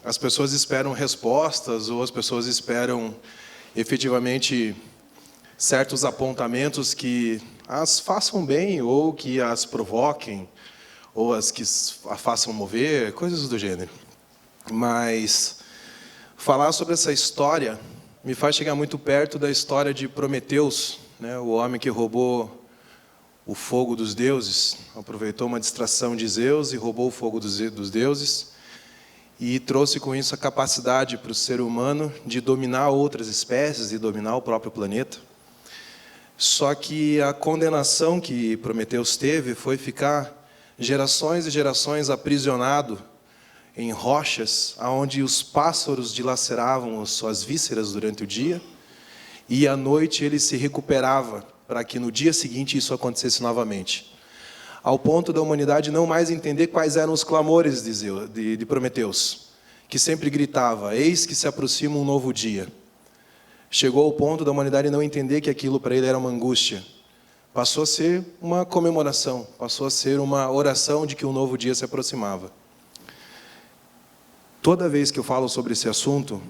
as pessoas esperam respostas ou as pessoas esperam efetivamente certos apontamentos que as façam bem ou que as provoquem ou as que a façam mover, coisas do gênero. Mas falar sobre essa história me faz chegar muito perto da história de Prometeus, né, o homem que roubou o fogo dos deuses, aproveitou uma distração de Zeus e roubou o fogo dos deuses e trouxe com isso a capacidade para o ser humano de dominar outras espécies e dominar o próprio planeta. Só que a condenação que Prometeus teve foi ficar gerações e gerações aprisionado em rochas, onde os pássaros dilaceravam as suas vísceras durante o dia, e à noite ele se recuperava para que no dia seguinte isso acontecesse novamente. Ao ponto da humanidade não mais entender quais eram os clamores de Prometeus, que sempre gritava: eis que se aproxima um novo dia. Chegou ao ponto da humanidade não entender que aquilo para ele era uma angústia. Passou a ser uma comemoração, passou a ser uma oração de que um novo dia se aproximava. Toda vez que eu falo sobre esse assunto,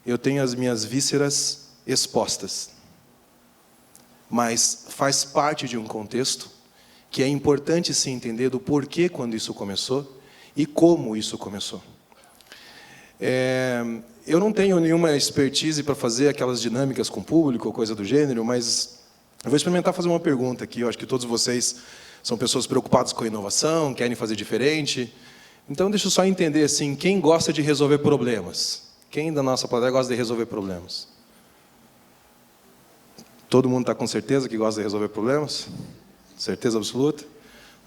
eu tenho as minhas vísceras expostas. Mas faz parte de um contexto que é importante se entender do porquê quando isso começou e como isso começou. Eu não tenho nenhuma expertise para fazer aquelas dinâmicas com o público ou coisa do gênero, mas eu vou experimentar fazer uma pergunta aqui. Eu acho que todos vocês são pessoas preocupadas com a inovação, querem fazer diferente. Então, deixa eu só entender assim, quem gosta de resolver problemas? Quem da nossa plateia gosta de resolver problemas? Todo mundo está com certeza que gosta de resolver problemas? Certeza absoluta?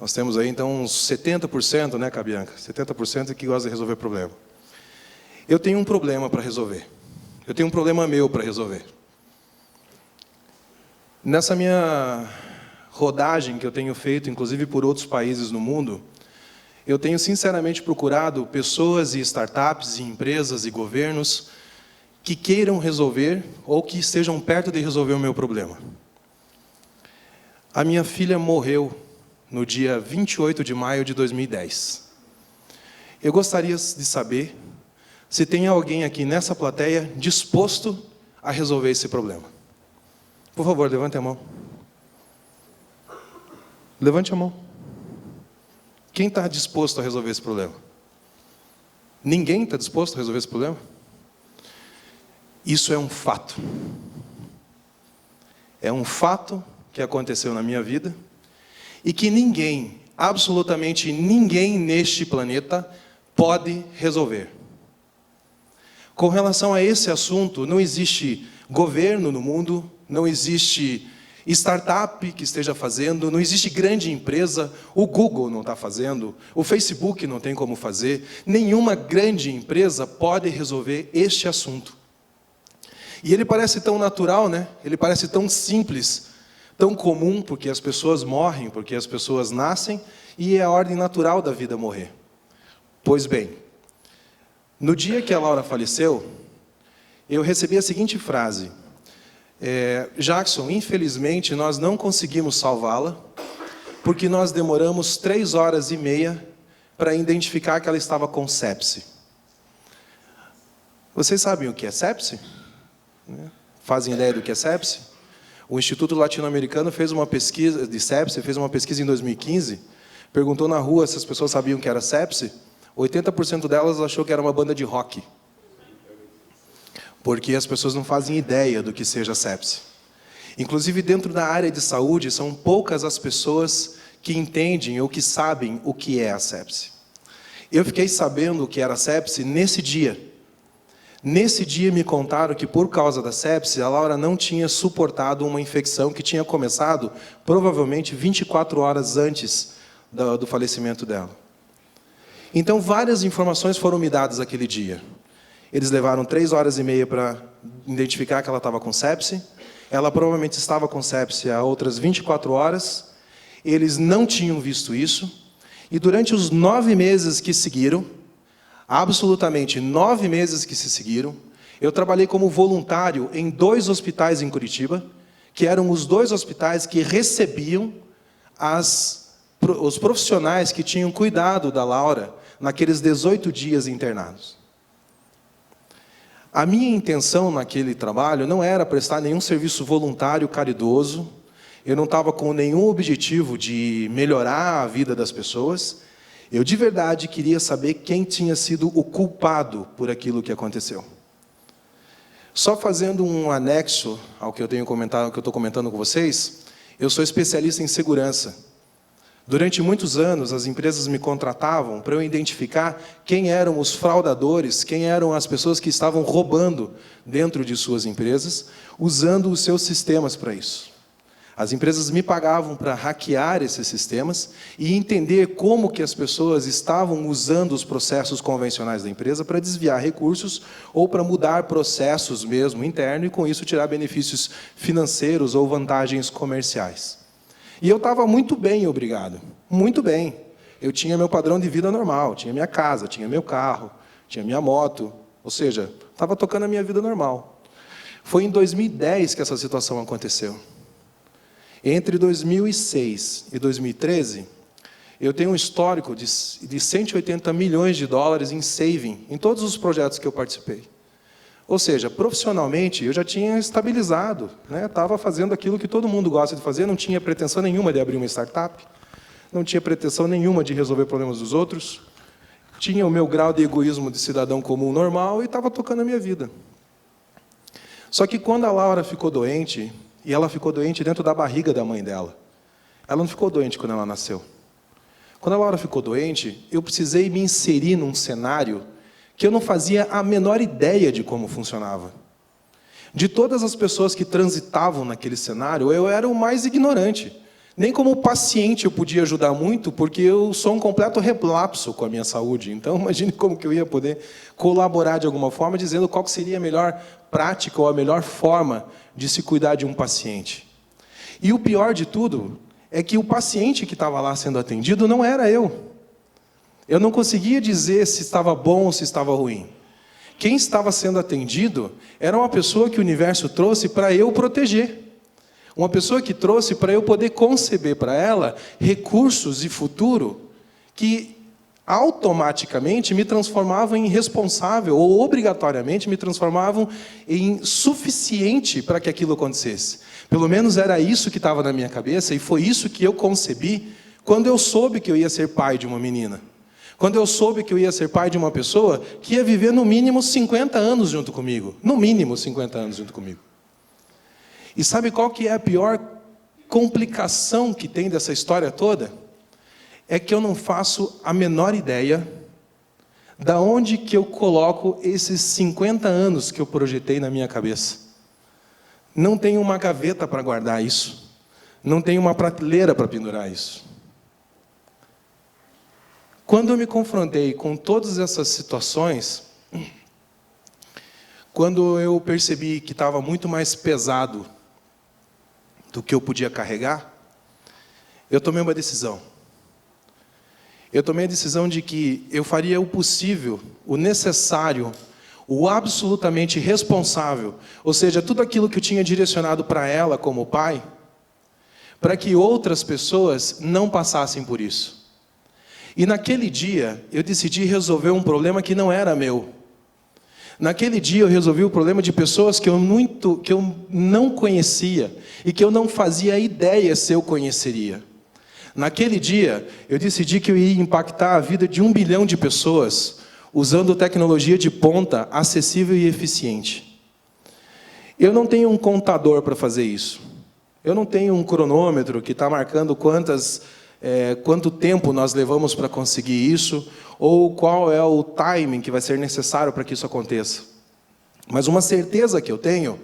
Nós temos aí, então, uns 70%, né, Cabianca? 70% que gosta de resolver problema. Eu tenho um problema para resolver. Eu tenho um problema meu para resolver. Nessa minha rodagem que eu tenho feito, inclusive por outros países no mundo, eu tenho sinceramente procurado pessoas e startups e empresas e governos que queiram resolver ou que estejam perto de resolver o meu problema. A minha filha morreu no dia 28 de maio de 2010. Eu gostaria de saber se tem alguém aqui nessa plateia disposto a resolver esse problema. Por favor, levante a mão. Levante a mão. Quem está disposto a resolver esse problema? Ninguém está disposto a resolver esse problema? Isso é um fato. É um fato que aconteceu na minha vida e que ninguém, absolutamente ninguém neste planeta pode resolver. Com relação a esse assunto, não existe governo no mundo, não existe startup que esteja fazendo, não existe grande empresa, o Google não está fazendo, o Facebook não tem como fazer, nenhuma grande empresa pode resolver este assunto. E ele parece tão natural, né? Ele parece tão simples, tão comum, porque as pessoas morrem, porque as pessoas nascem, e é a ordem natural da vida morrer. Pois bem, no dia que a Laura faleceu, eu recebi a seguinte frase: Jackson, infelizmente nós não conseguimos salvá-la, porque nós demoramos 3 horas e meia para identificar que ela estava com sepse. Vocês sabem o que é sepse? Fazem ideia do que é sepse? O Instituto Latino-Americano fez uma pesquisa de sepse, fez uma pesquisa em 2015, perguntou na rua se as pessoas sabiam o que era sepse. 80% delas achou que era uma banda de rock. Porque as pessoas não fazem ideia do que seja sepse. Inclusive, dentro da área de saúde, são poucas as pessoas que entendem ou que sabem o que é a sepse. Eu fiquei sabendo o que era a sepse nesse dia. Nesse dia me contaram que, por causa da sepse, a Laura não tinha suportado uma infecção que tinha começado, provavelmente, 24 horas antes do falecimento dela. Então, várias informações foram me dadas aquele dia. Eles levaram 3 horas e meia para identificar que ela estava com sepse. Ela provavelmente estava com sepse há outras 24 horas. Eles não tinham visto isso. E durante os 9 meses que seguiram, absolutamente 9 meses que se seguiram, eu trabalhei como voluntário em 2 hospitais em Curitiba, que eram os 2 hospitais que recebiam os profissionais que tinham cuidado da Laura naqueles 18 dias internados. A minha intenção naquele trabalho não era prestar nenhum serviço voluntário caridoso, eu não estava com nenhum objetivo de melhorar a vida das pessoas, eu de verdade queria saber quem tinha sido o culpado por aquilo que aconteceu. Só fazendo um anexo ao que eu tenho comentado, ao que eu estou comentando com vocês, eu sou especialista em segurança. Durante muitos anos, as empresas me contratavam para eu identificar quem eram os fraudadores, quem eram as pessoas que estavam roubando dentro de suas empresas, usando os seus sistemas para isso. As empresas me pagavam para hackear esses sistemas e entender como que as pessoas estavam usando os processos convencionais da empresa para desviar recursos ou para mudar processos mesmo internos e, com isso, tirar benefícios financeiros ou vantagens comerciais. E eu estava muito bem, obrigado. Muito bem. Eu tinha meu padrão de vida normal, tinha minha casa, tinha meu carro, tinha minha moto, ou seja, estava tocando a minha vida normal. Foi em 2010 que essa situação aconteceu. Entre 2006 e 2013, eu tenho um histórico de 180 milhões de dólares em saving, em todos os projetos que eu participei. Ou seja, profissionalmente, eu já tinha estabilizado, né? Estava fazendo aquilo que todo mundo gosta de fazer, não tinha pretensão nenhuma de abrir uma startup, não tinha pretensão nenhuma de resolver problemas dos outros, tinha o meu grau de egoísmo de cidadão comum normal e estava tocando a minha vida. Só que quando a Laura ficou doente, e ela ficou doente dentro da barriga da mãe dela, ela não ficou doente quando ela nasceu. Quando a Laura ficou doente, eu precisei me inserir num cenário que eu não fazia a menor ideia de como funcionava. De todas as pessoas que transitavam naquele cenário, eu era o mais ignorante. Nem como paciente eu podia ajudar muito, porque eu sou um completo relapso com a minha saúde. Então, imagine como que eu ia poder colaborar de alguma forma, dizendo qual seria a melhor prática ou a melhor forma de se cuidar de um paciente. E o pior de tudo é que o paciente que estava lá sendo atendido não era eu. Eu não conseguia dizer se estava bom ou se estava ruim. Quem estava sendo atendido era uma pessoa que o universo trouxe para eu proteger. Uma pessoa que trouxe para eu poder conceber para ela recursos de futuro que automaticamente me transformavam em responsável ou obrigatoriamente me transformavam em suficiente para que aquilo acontecesse. Pelo menos era isso que estava na minha cabeça e foi isso que eu concebi quando eu soube que eu ia ser pai de uma menina. Quando eu soube que eu ia ser pai de uma pessoa que ia viver no mínimo 50 anos junto comigo. No mínimo 50 anos junto comigo. E sabe qual que é a pior complicação que tem dessa história toda? É que eu não faço a menor ideia da onde que eu coloco esses 50 anos que eu projetei na minha cabeça. Não tenho uma gaveta para guardar isso. Não tenho uma prateleira para pendurar isso. Quando eu me confrontei com todas essas situações, quando eu percebi que estava muito mais pesado do que eu podia carregar, eu tomei uma decisão. Eu tomei a decisão de que eu faria o possível, o necessário, o absolutamente responsável, ou seja, tudo aquilo que eu tinha direcionado para ela como pai, para que outras pessoas não passassem por isso. E naquele dia, eu decidi resolver um problema que não era meu. Naquele dia, eu resolvi o problema de pessoas que eu não conhecia e que eu não fazia ideia se eu conheceria. Naquele dia, eu decidi que eu ia impactar a vida de 1 bilhão de pessoas usando tecnologia de ponta, acessível e eficiente. Eu não tenho um contador para fazer isso. Eu não tenho um cronômetro que está marcando quanto tempo nós levamos para conseguir isso, ou qual é o timing que vai ser necessário para que isso aconteça. Mas uma certeza que eu tenho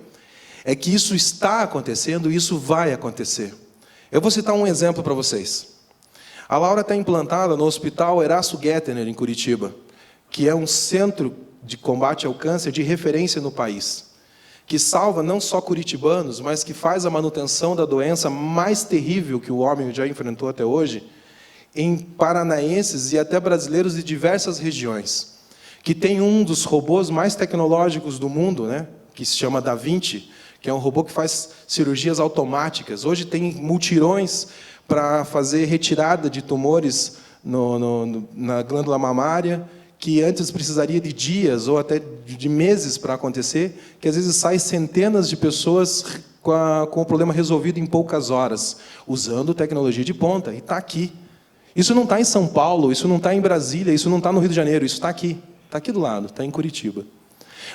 é que isso está acontecendo e isso vai acontecer. Eu vou citar um exemplo para vocês. A Laura está implantada no Hospital Erasto Gettner, em Curitiba, que é um centro de combate ao câncer de referência no país, que salva não só curitibanos, mas que faz a manutenção da doença mais terrível que o homem já enfrentou até hoje, em paranaenses e até brasileiros de diversas regiões, que tem um dos robôs mais tecnológicos do mundo, né, que se chama Da Vinci, que é um robô que faz cirurgias automáticas. Hoje tem multirões para fazer retirada de tumores na glândula mamária, que antes precisaria de dias ou até de meses para acontecer, que às vezes sai centenas de pessoas com o problema resolvido em poucas horas, usando tecnologia de ponta, e está aqui. Isso não está em São Paulo, isso não está em Brasília, isso não está no Rio de Janeiro, isso está aqui do lado, está em Curitiba.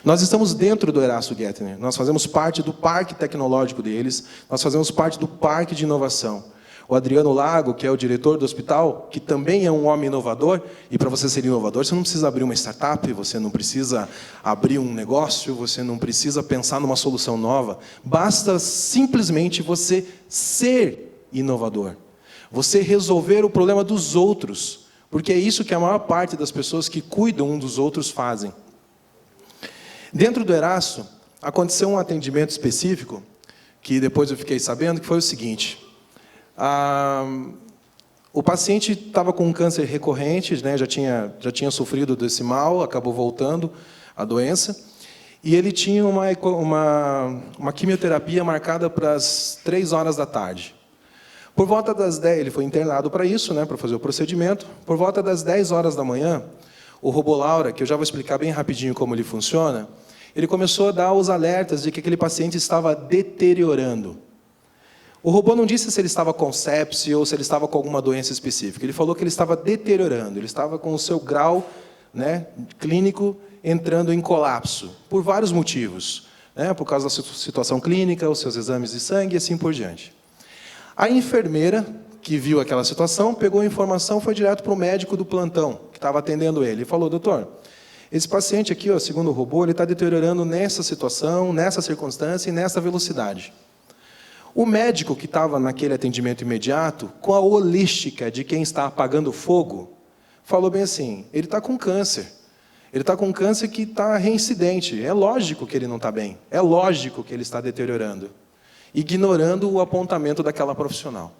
Nós estamos dentro do Erasto Gettner, nós fazemos parte do parque tecnológico deles, nós fazemos parte do parque de inovação. O Adriano Lago, que é o diretor do hospital, que também é um homem inovador, e para você ser inovador, você não precisa abrir uma startup, você não precisa abrir um negócio, você não precisa pensar numa solução nova, basta simplesmente você ser inovador, você resolver o problema dos outros, porque é isso que a maior parte das pessoas que cuidam um dos outros fazem. Dentro do Erasto, aconteceu um atendimento específico, que depois eu fiquei sabendo, que foi o seguinte: o paciente estava com um câncer recorrente, né, já tinha sofrido desse mal, acabou voltando a doença, e ele tinha uma quimioterapia marcada para as 3 horas da tarde. Por volta das 10, ele foi internado para isso, né, para fazer o procedimento. Por volta das 10 horas da manhã, o RoboLaura, que eu já vou explicar bem rapidinho como ele funciona, ele começou a dar os alertas de que aquele paciente estava deteriorando. O robô não disse se ele estava com sepse ou se ele estava com alguma doença específica. Ele falou que ele estava deteriorando, ele estava com o seu grau, né, clínico entrando em colapso, por vários motivos, né, por causa da situação clínica, os seus exames de sangue e assim por diante. A enfermeira, que viu aquela situação, pegou a informação e foi direto para o médico do plantão, que estava atendendo ele, e falou: doutor, esse paciente aqui, ó, segundo o robô, ele está deteriorando nessa situação, nessa circunstância e nessa velocidade. O médico que estava naquele atendimento imediato, com a holística de quem está apagando fogo, falou bem assim: ele está com câncer. Ele está com um câncer que está reincidente. É lógico que ele não está bem. É lógico que ele está deteriorando. Ignorando o apontamento daquela profissional.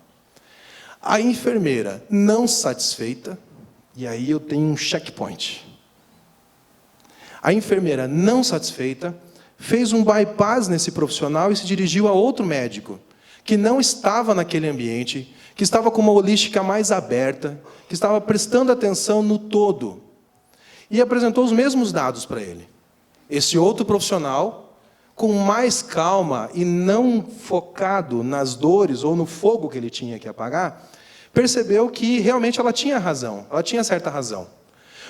A enfermeira, não satisfeita, e aí eu tenho um checkpoint. A enfermeira, não satisfeita, fez um bypass nesse profissional e se dirigiu a outro médico, que não estava naquele ambiente, que estava com uma holística mais aberta, que estava prestando atenção no todo, e apresentou os mesmos dados para ele. Esse outro profissional, com mais calma e não focado nas dores ou no fogo que ele tinha que apagar, percebeu que realmente ela tinha razão, ela tinha certa razão.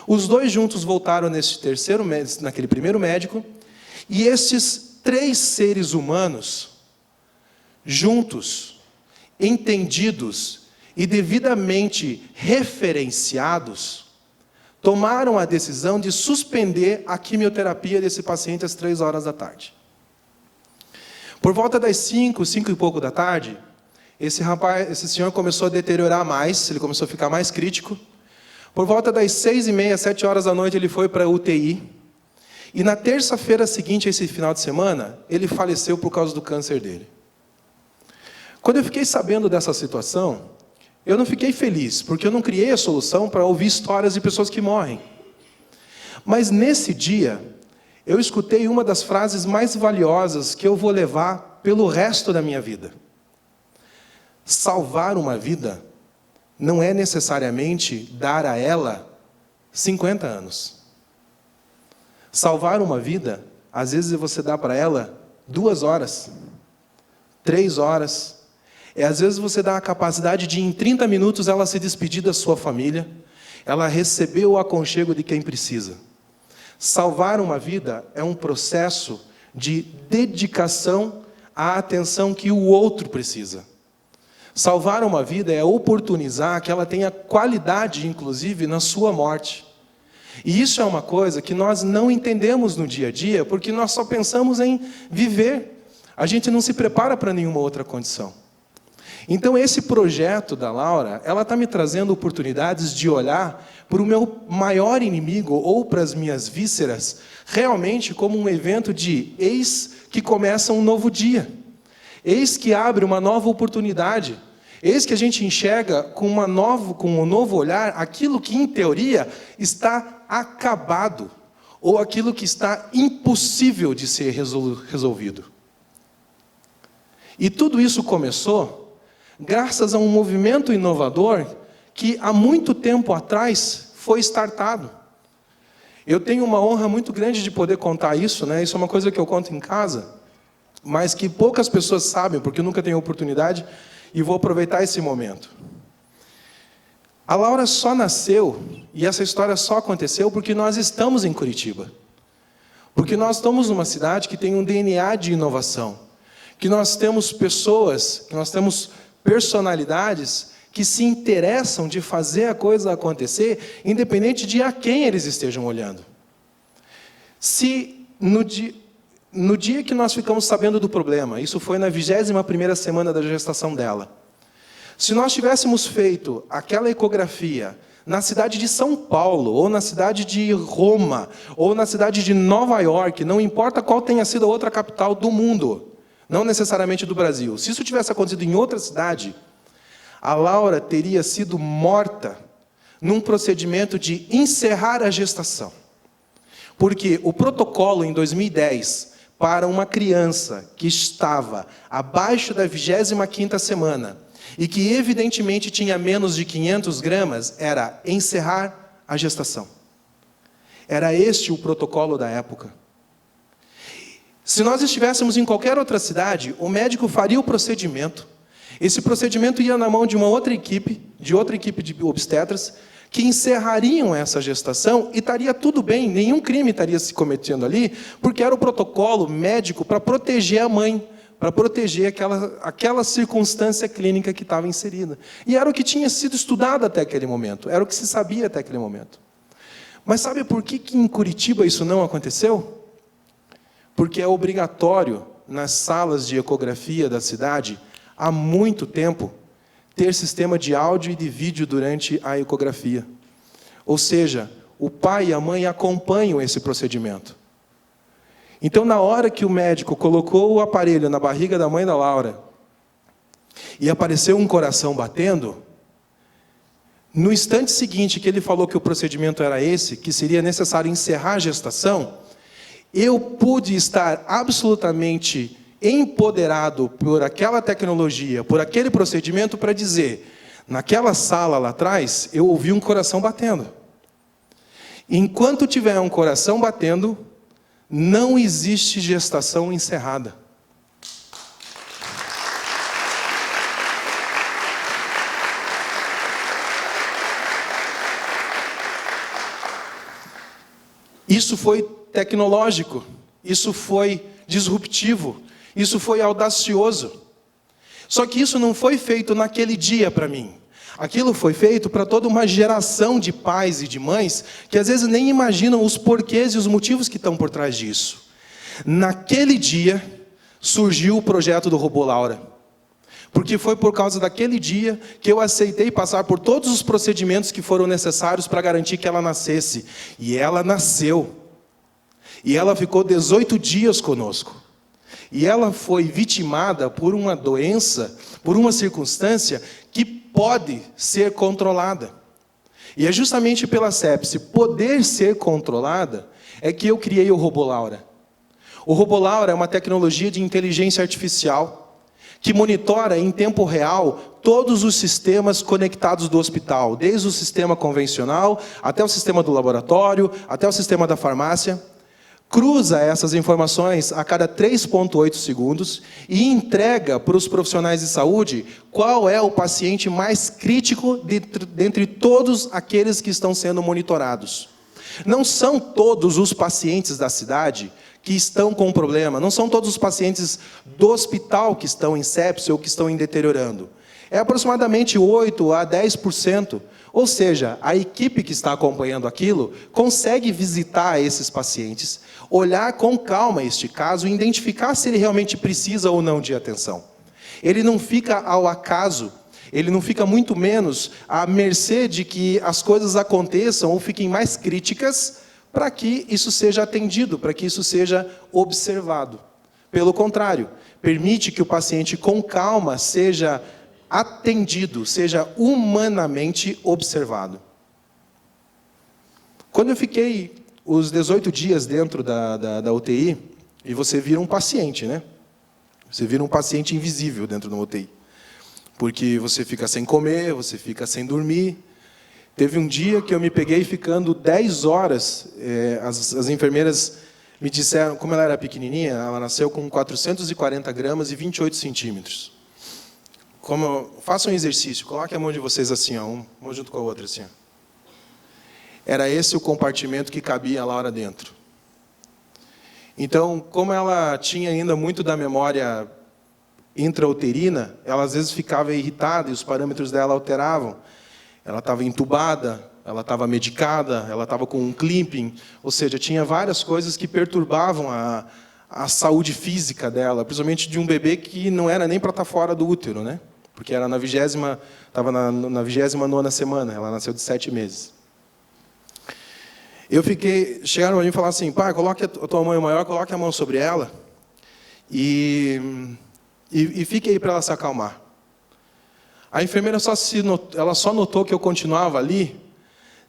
Os dois juntos voltaram naquele primeiro médico, e estes 3 seres humanos, juntos, entendidos e devidamente referenciados, tomaram a decisão de suspender a quimioterapia desse paciente às 3 horas da tarde. Por volta das 5 e pouco da tarde, esse senhor começou a deteriorar mais, ele começou a ficar mais crítico. Por volta das 6h30, 7 horas da noite, ele foi para a UTI. E na terça-feira seguinte, esse final de semana, ele faleceu por causa do câncer dele. Quando eu fiquei sabendo dessa situação, eu não fiquei feliz, porque eu não criei a solução para ouvir histórias de pessoas que morrem. Mas nesse dia, eu escutei uma das frases mais valiosas que eu vou levar pelo resto da minha vida. Salvar uma vida não é necessariamente dar a ela 50 anos. Salvar uma vida, às vezes você dá para ela 2 horas, 3 horas. Às vezes você dá a capacidade de, em 30 minutos, ela se despedir da sua família, ela receber o aconchego de quem precisa. Salvar uma vida é um processo de dedicação à atenção que o outro precisa. Salvar uma vida é oportunizar que ela tenha qualidade, inclusive, na sua morte. E isso é uma coisa que nós não entendemos no dia a dia, porque nós só pensamos em viver. A gente não se prepara para nenhuma outra condição. Então, esse projeto da Laura, ela está me trazendo oportunidades de olhar para o meu maior inimigo, ou para as minhas vísceras, realmente como um evento de eis que começa um novo dia. Eis que abre uma nova oportunidade. Eis que a gente enxerga com um novo olhar aquilo que, em teoria, está acabado, ou aquilo que está impossível de ser resolvido. E tudo isso começou graças a um movimento inovador que, há muito tempo atrás, foi startado. Eu tenho uma honra muito grande de poder contar isso, né? Isso é uma coisa que eu conto em casa, mas que poucas pessoas sabem, porque eu nunca tenho oportunidade, e vou aproveitar esse momento. A Laura só nasceu, e essa história só aconteceu porque nós estamos em Curitiba. Porque nós estamos numa cidade que tem um DNA de inovação, que nós temos pessoas, que nós temos personalidades que se interessam de fazer a coisa acontecer, independente de a quem eles estejam olhando. Se no dia que nós ficamos sabendo do problema, isso foi na 21ª semana da gestação dela, se nós tivéssemos feito aquela ecografia na cidade de São Paulo, ou na cidade de Roma, ou na cidade de Nova York, não importa qual tenha sido a outra capital do mundo, não necessariamente do Brasil, se isso tivesse acontecido em outra cidade, a Laura teria sido morta num procedimento de encerrar a gestação. Porque o protocolo em 2010, para uma criança que estava abaixo da 25ª semana, e que evidentemente tinha menos de 500 gramas, era encerrar a gestação. Era este o protocolo da época. Se nós estivéssemos em qualquer outra cidade, o médico faria o procedimento. Esse procedimento ia na mão de outra equipe de obstetras, que encerrariam essa gestação e estaria tudo bem, nenhum crime estaria se cometendo ali, porque era o protocolo médico para proteger a mãe, para proteger aquela circunstância clínica que estava inserida. E era o que tinha sido estudado até aquele momento, era o que se sabia até aquele momento. Mas sabe por que em Curitiba isso não aconteceu? Porque é obrigatório, nas salas de ecografia da cidade, há muito tempo, ter sistema de áudio e de vídeo durante a ecografia. Ou seja, o pai e a mãe acompanham esse procedimento. Então, na hora que o médico colocou o aparelho na barriga da mãe da Laura e apareceu um coração batendo, no instante seguinte que ele falou que o procedimento era esse, que seria necessário encerrar a gestação, eu pude estar absolutamente empoderado por aquela tecnologia, por aquele procedimento, para dizer, naquela sala lá atrás, eu ouvi um coração batendo. Enquanto tiver um coração batendo, não existe gestação encerrada. Isso foi tecnológico, isso foi disruptivo, isso foi audacioso. Só que isso não foi feito naquele dia para mim. Aquilo foi feito para toda uma geração de pais e de mães que às vezes nem imaginam os porquês e os motivos que estão por trás disso. Naquele dia surgiu o projeto do Robô Laura. Porque foi por causa daquele dia que eu aceitei passar por todos os procedimentos que foram necessários para garantir que ela nascesse. E ela nasceu. E ela ficou 18 dias conosco. E ela foi vitimada por uma doença, por uma circunstância que pode ser controlada. E é justamente pela sepse poder ser controlada é que eu criei o Robô Laura. O Robô Laura é uma tecnologia de inteligência artificial que monitora em tempo real todos os sistemas conectados do hospital, desde o sistema convencional, até o sistema do laboratório, até o sistema da farmácia. Cruza essas informações a cada 3,8 segundos e entrega para os profissionais de saúde qual é o paciente mais crítico dentre todos aqueles que estão sendo monitorados. Não são todos os pacientes da cidade que estão com problema, não são todos os pacientes do hospital que estão em sepse ou que estão em deteriorando. É aproximadamente 8 a 10%. Ou seja, a equipe que está acompanhando aquilo consegue visitar esses pacientes, olhar com calma este caso e identificar se ele realmente precisa ou não de atenção. Ele não fica ao acaso, ele não fica muito menos à mercê de que as coisas aconteçam ou fiquem mais críticas para que isso seja atendido, para que isso seja observado. Pelo contrário, permite que o paciente com calma seja atendido, seja humanamente observado. Quando eu fiquei os 18 dias dentro da UTI, e você vira um paciente, né? Você vira um paciente invisível dentro da UTI. Porque você fica sem comer, você fica sem dormir, Teve um dia que eu me peguei ficando 10 horas, as enfermeiras me disseram, como ela era pequenininha, ela nasceu com 440 gramas e 28 centímetros. Façam um exercício, coloque a mão de vocês assim, ó, uma junto com a outra, assim. Ó. Era esse o compartimento que cabia a Laura dentro. Então, como ela tinha ainda muito da memória intrauterina, ela às vezes ficava irritada e os parâmetros dela alteravam. Ela estava entubada, ela estava medicada, ela estava com um clamping, ou seja, tinha várias coisas que perturbavam a saúde física dela, principalmente de um bebê que não era nem para estar fora do útero, né? Porque era estava na 29ª semana, ela nasceu de 7 meses. Chegaram para mim e falaram assim, pai, coloque a tua mãe maior, coloque a mão sobre ela e fique aí para ela se acalmar. A enfermeira ela só notou que eu continuava ali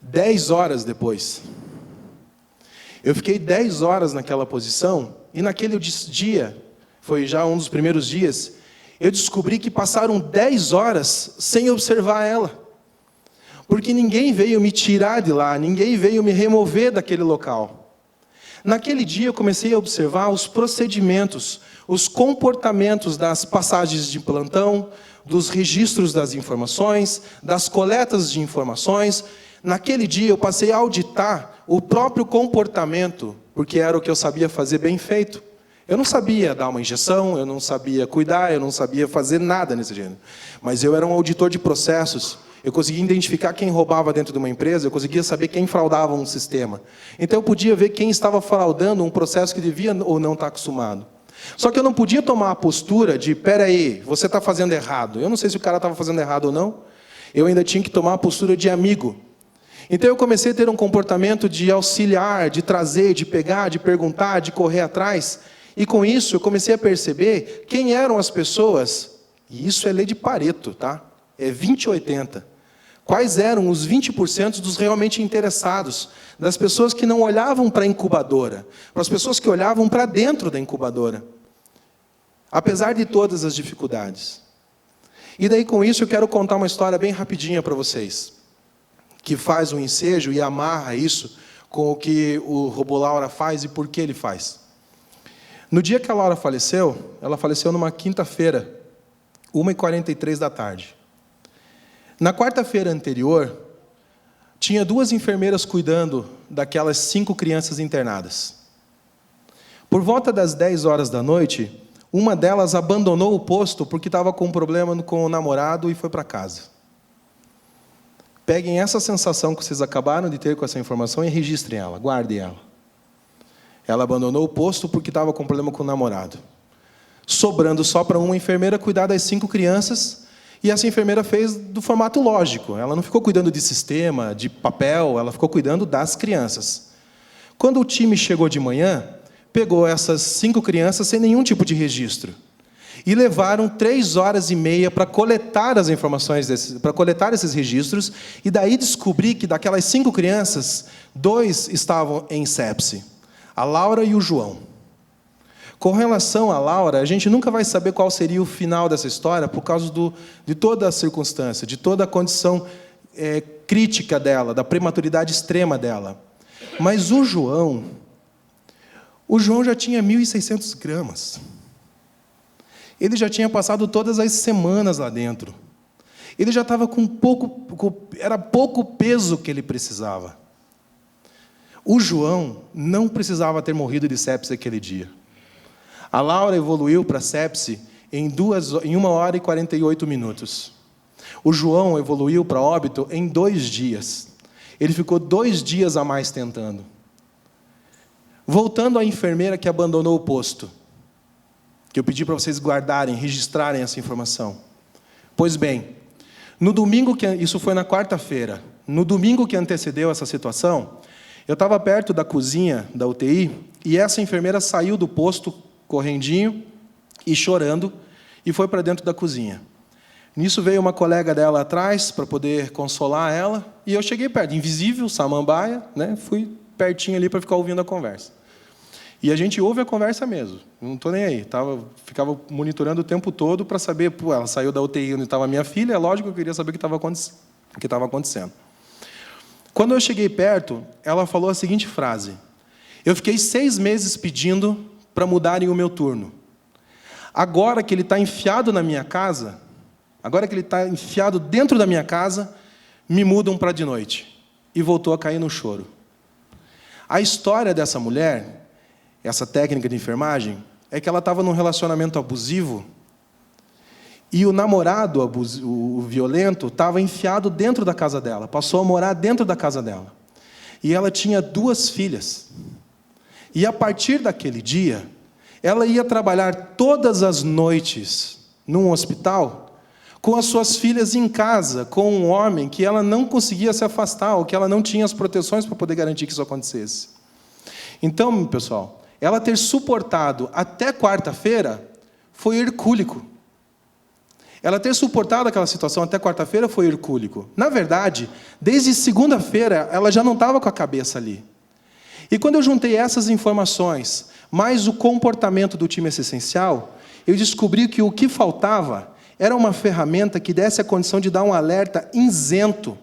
10 horas depois. Eu fiquei 10 horas naquela posição, e naquele dia, foi já um dos primeiros dias, eu descobri que passaram 10 horas sem observar ela. Porque ninguém veio me tirar de lá, ninguém veio me remover daquele local. Naquele dia eu comecei a observar os procedimentos, os comportamentos das passagens de plantão, dos registros das informações, das coletas de informações. Naquele dia eu passei a auditar o próprio comportamento, porque era o que eu sabia fazer bem feito. Eu não sabia dar uma injeção, eu não sabia cuidar, eu não sabia fazer nada nesse gênero. Mas eu era um auditor de processos. Eu conseguia identificar quem roubava dentro de uma empresa, eu conseguia saber quem fraudava um sistema. Então eu podia ver quem estava fraudando um processo que devia ou não estar acostumado. Só que eu não podia tomar a postura de, peraí, você está fazendo errado. Eu não sei se o cara estava fazendo errado ou não. Eu ainda tinha que tomar a postura de amigo. Então eu comecei a ter um comportamento de auxiliar, de trazer, de pegar, de perguntar, de correr atrás. E com isso eu comecei a perceber quem eram as pessoas, e isso é lei de Pareto, tá? É 20-80. Quais eram os 20% dos realmente interessados, das pessoas que não olhavam para a incubadora, para as pessoas que olhavam para dentro da incubadora, apesar de todas as dificuldades. E daí, com isso, eu quero contar uma história bem rapidinha para vocês, que faz um ensejo e amarra isso com o que o Robô Laura faz e por que ele faz. No dia que a Laura faleceu, ela faleceu numa quinta-feira, 1h43 da tarde. Na quarta-feira anterior, tinha 2 enfermeiras cuidando daquelas 5 crianças internadas. Por volta das 10 horas da noite, uma delas abandonou o posto porque estava com um problema com o namorado e foi para casa. Peguem essa sensação que vocês acabaram de ter com essa informação e registrem ela, guardem ela. Ela abandonou o posto porque estava com um problema com o namorado. Sobrando só para uma enfermeira cuidar das 5 crianças. E essa enfermeira fez do formato lógico. Ela não ficou cuidando de sistema, de papel, ela ficou cuidando das crianças. Quando o time chegou de manhã, pegou essas 5 crianças sem nenhum tipo de registro. E levaram 3 horas e meia para coletar as informações, para coletar esses registros, e daí descobri que daquelas 5 crianças, 2 estavam em sepse. A Laura e o João. Com relação a Laura, a gente nunca vai saber qual seria o final dessa história por causa de toda a circunstância, de toda a condição crítica dela, da prematuridade extrema dela. Mas o João já tinha 1.600 gramas. Ele já tinha passado todas as semanas lá dentro. Ele já estava era pouco peso que ele precisava. O João não precisava ter morrido de sepse aquele dia. A Laura evoluiu para sepse em 1h48 minutos. O João evoluiu para óbito em 2 dias. Ele ficou 2 dias a mais tentando. Voltando à enfermeira que abandonou o posto, que eu pedi para vocês guardarem, registrarem essa informação. Pois bem, no domingo isso foi na quarta-feira, no domingo que antecedeu essa situação, eu estava perto da cozinha da UTI e essa enfermeira saiu do posto correndinho e chorando, e foi para dentro da cozinha. Nisso veio uma colega dela atrás, para poder consolar ela, e eu cheguei perto, invisível, samambaia, né? Fui pertinho ali para ficar ouvindo a conversa. E a gente ouve a conversa mesmo, não estou nem aí, ficava monitorando o tempo todo para saber, ela saiu da UTI onde estava a minha filha, é lógico que eu queria saber o que estava acontecendo. Quando eu cheguei perto, ela falou a seguinte frase: eu fiquei 6 meses pedindo para mudarem o meu turno. Agora que ele está enfiado na minha casa, agora que ele está enfiado dentro da minha casa, me mudam para de noite. E voltou a cair no choro. A história dessa mulher, essa técnica de enfermagem, é que ela estava num relacionamento abusivo e o namorado o violento estava enfiado dentro da casa dela, passou a morar dentro da casa dela. E ela tinha 2 filhas. E a partir daquele dia, ela ia trabalhar todas as noites num hospital com as suas filhas em casa, com um homem que ela não conseguia se afastar, ou que ela não tinha as proteções para poder garantir que isso acontecesse. Então, pessoal, ela ter suportado até quarta-feira foi hercúlico. Ela ter suportado aquela situação até quarta-feira foi hercúlico. Na verdade, desde segunda-feira, ela já não estava com a cabeça ali. E quando eu juntei essas informações, mais o comportamento do time assistencial, eu descobri que o que faltava era uma ferramenta que desse a condição de dar um alerta isento,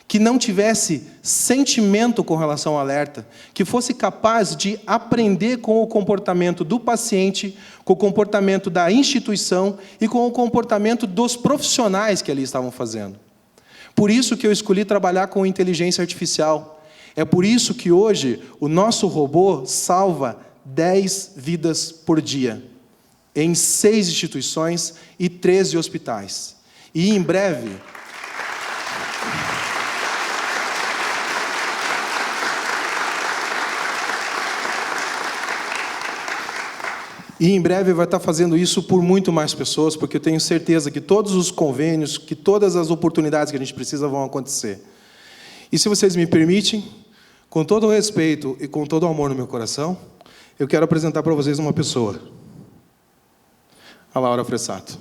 que não tivesse sentimento com relação ao alerta, que fosse capaz de aprender com o comportamento do paciente, com o comportamento da instituição e com o comportamento dos profissionais que ali estavam fazendo. Por isso que eu escolhi trabalhar com inteligência artificial. É por isso que hoje o nosso robô salva 10 vidas por dia, em 6 instituições e 13 hospitais. E em breve... E em breve vai estar fazendo isso por muito mais pessoas, porque eu tenho certeza que todos os convênios, que todas as oportunidades que a gente precisa vão acontecer. E se vocês me permitem, com todo o respeito e com todo o amor no meu coração, eu quero apresentar para vocês uma pessoa. A Laura Fressato.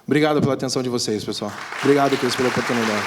Obrigado pela atenção de vocês, pessoal. Obrigado, Cris, pela oportunidade.